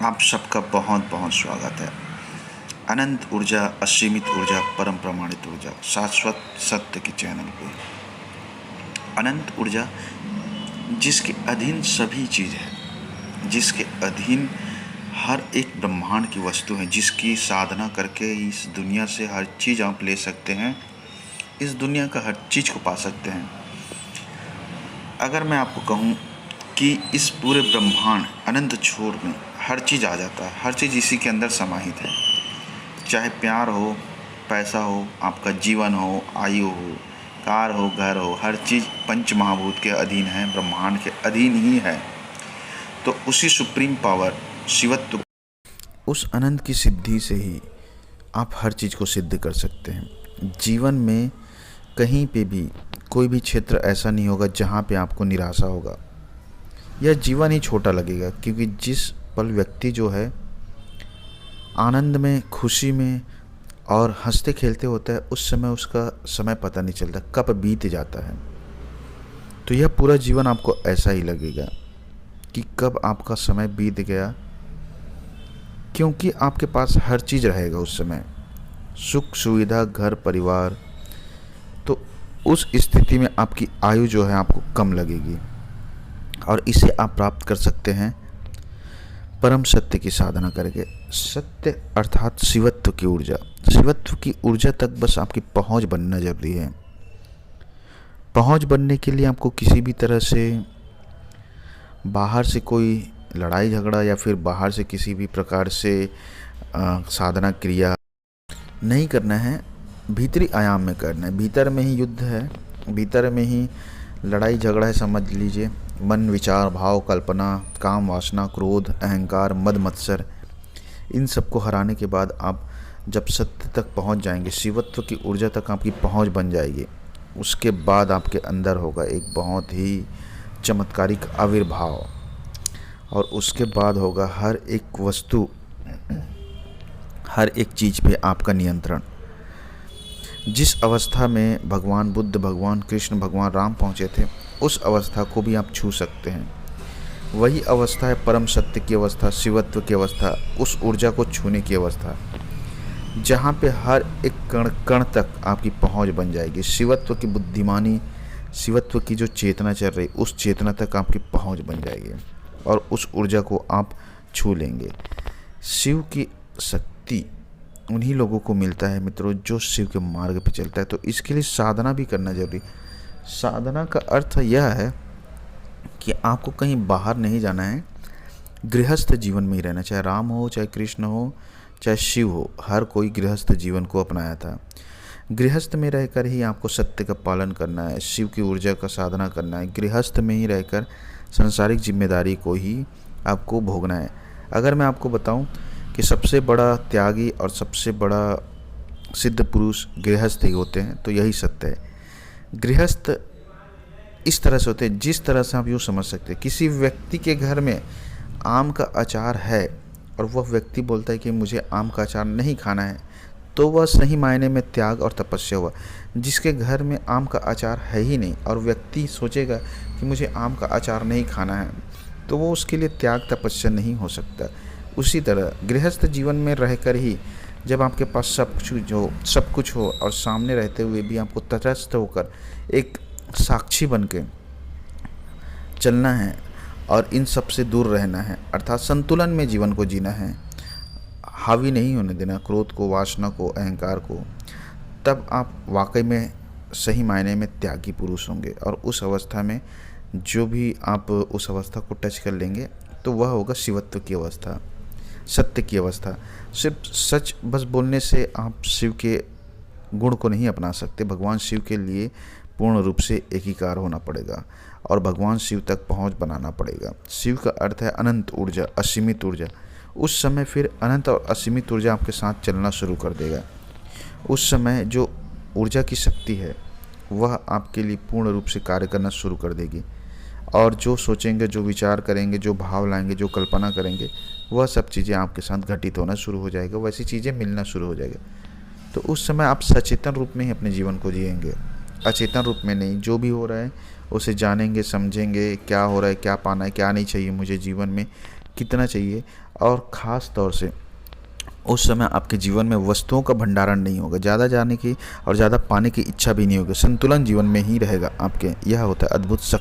आप सबका बहुत बहुत स्वागत है। अनंत ऊर्जा, असीमित ऊर्जा, परम प्रमाणित ऊर्जा, शाश्वत सत्य के चैनल पे। अनंत ऊर्जा जिसके अधीन सभी चीज़ है, जिसके अधीन हर एक ब्रह्मांड की वस्तु है, जिसकी साधना करके इस दुनिया से हर चीज़ आप ले सकते हैं, इस दुनिया का हर चीज़ को पा सकते हैं। अगर मैं आपको कहूँ कि इस पूरे ब्रह्मांड अनंत छोर में हर चीज़ आ जाता है, हर चीज़ इसी के अंदर समाहित है। चाहे प्यार हो, पैसा हो, आपका जीवन हो, आयु हो, कार हो, घर हो, हर चीज़ पंच महाभूत के अधीन है, ब्रह्मांड के अधीन ही है। तो उसी सुप्रीम पावर, शिवत्व, उस अनंत की सिद्धि से ही आप हर चीज़ को सिद्ध कर सकते हैं। जीवन में कहीं पे भी कोई भी क्षेत्र ऐसा नहीं होगा जहाँ पे आपको निराशा होगा या जीवन ही छोटा लगेगा, क्योंकि जिस पल व्यक्ति जो है आनंद में, खुशी में और हंसते खेलते होता है, उस समय उसका समय पता नहीं चलता कब बीत जाता है। तो यह पूरा जीवन आपको ऐसा ही लगेगा कि कब आपका समय बीत गया, क्योंकि आपके पास हर चीज़ रहेगा उस समय, सुख सुविधा, घर परिवार। तो उस स्थिति में आपकी आयु जो है आपको कम लगेगी और इसे आप प्राप्त कर सकते हैं परम सत्य की साधना करके। सत्य अर्थात शिवत्व की ऊर्जा। शिवत्व की ऊर्जा तक बस आपकी पहुंच बनना जरूरी है। पहुंच बनने के लिए आपको किसी भी तरह से बाहर से कोई लड़ाई झगड़ा या फिर बाहर से किसी भी प्रकार से साधना क्रिया नहीं करना है, भीतरी आयाम में करना है। भीतर में ही युद्ध है, भीतर में ही लड़ाई झगड़ा है, समझ लीजिए। मन, विचार, भाव, कल्पना, काम, वासना, क्रोध, अहंकार, मद मत्सर, इन सबको हराने के बाद आप जब सत्य तक पहुंच जाएंगे, शिवत्व की ऊर्जा तक आपकी पहुंच बन जाएगी, उसके बाद आपके अंदर होगा एक बहुत ही चमत्कारिक आविर्भाव और उसके बाद होगा हर एक वस्तु, हर एक चीज़ पे आपका नियंत्रण। जिस अवस्था में भगवान बुद्ध, भगवान कृष्ण, भगवान राम पहुँचे थे, उस अवस्था को भी आप छू सकते हैं। वही अवस्था है परम सत्य की अवस्था, शिवत्व की अवस्था, उस ऊर्जा को छूने की अवस्था, जहाँ पे हर एक कण कण तक आपकी पहुँच बन जाएगी। शिवत्व की बुद्धिमानी, शिवत्व की जो चेतना चल रही, उस चेतना तक आपकी पहुँच बन जाएगी और उस ऊर्जा को आप छू लेंगे। शिव की शक्ति उन्हीं लोगों को मिलता है मित्रों जो शिव के मार्ग पे चलता है। तो इसके लिए साधना भी करना जरूरी। साधना का अर्थ यह है कि आपको कहीं बाहर नहीं जाना है, गृहस्थ जीवन में ही रहना। चाहे राम हो, चाहे कृष्ण हो, चाहे शिव हो, हर कोई गृहस्थ जीवन को अपनाया था। गृहस्थ में रहकर ही आपको सत्य का पालन करना है, शिव की ऊर्जा का साधना करना है। गृहस्थ में ही रहकर सांसारिक जिम्मेदारी को ही आपको भोगना है। अगर मैं आपको बताऊं कि सबसे बड़ा त्यागी और सबसे बड़ा सिद्ध पुरुष गृहस्थ ही होते हैं, तो यही सत्य है। गृहस्थ इस तरह से होते हैं, जिस तरह से आप यूँ समझ सकते हैं, किसी व्यक्ति के घर में आम का अचार है और वह व्यक्ति बोलता है कि मुझे आम का अचार नहीं खाना है, तो वह सही मायने में त्याग और तपस्या हुआ। जिसके घर में आम का अचार है ही नहीं और व्यक्ति सोचेगा कि मुझे आम का अचार नहीं खाना है, तो वो उसके लिए त्याग तपस्या नहीं हो सकता। उसी तरह गृहस्थ जीवन में रहकर ही जब आपके पास सब कुछ हो और सामने रहते हुए भी आपको तटस्थ होकर एक साक्षी बन के चलना है और इन सब से दूर रहना है, अर्थात संतुलन में जीवन को जीना है, हावी नहीं होने देना क्रोध को, वासना को, अहंकार को, तब आप वाकई में सही मायने में त्यागी पुरुष होंगे। और उस अवस्था में जो भी आप उस अवस्था को टच कर लेंगे तो वह होगा शिवत्व की अवस्था, सत्य की अवस्था। सिर्फ सच बस बोलने से आप शिव के गुण को नहीं अपना सकते। भगवान शिव के लिए पूर्ण रूप से एकीकार होना पड़ेगा और भगवान शिव तक पहुंच बनाना पड़ेगा। शिव का अर्थ है अनंत ऊर्जा, असीमित ऊर्जा। उस समय फिर अनंत और असीमित ऊर्जा आपके साथ चलना शुरू कर देगा। उस समय जो ऊर्जा की शक्ति है वह आपके लिए पूर्ण रूप से कार्य करना शुरू कर देगी और जो सोचेंगे, जो विचार करेंगे, जो भाव लाएंगे, जो कल्पना करेंगे, वह सब चीज़ें आपके साथ घटित होना शुरू हो जाएगा, वैसी चीज़ें मिलना शुरू हो जाएगा। तो उस समय आप सचेतन रूप में ही अपने जीवन को जिएंगे, अचेतन रूप में नहीं। जो भी हो रहा है उसे जानेंगे, समझेंगे, क्या हो रहा है, क्या पाना है, क्या नहीं चाहिए मुझे जीवन में, कितना चाहिए, और ख़ास तौर से उस समय आपके जीवन में वस्तुओं का भंडारण नहीं होगा, ज़्यादा जाने की और ज़्यादा पाने की इच्छा भी नहीं होगी, संतुलन जीवन में ही रहेगा आपके। यह होता है अद्भुत शक्ति।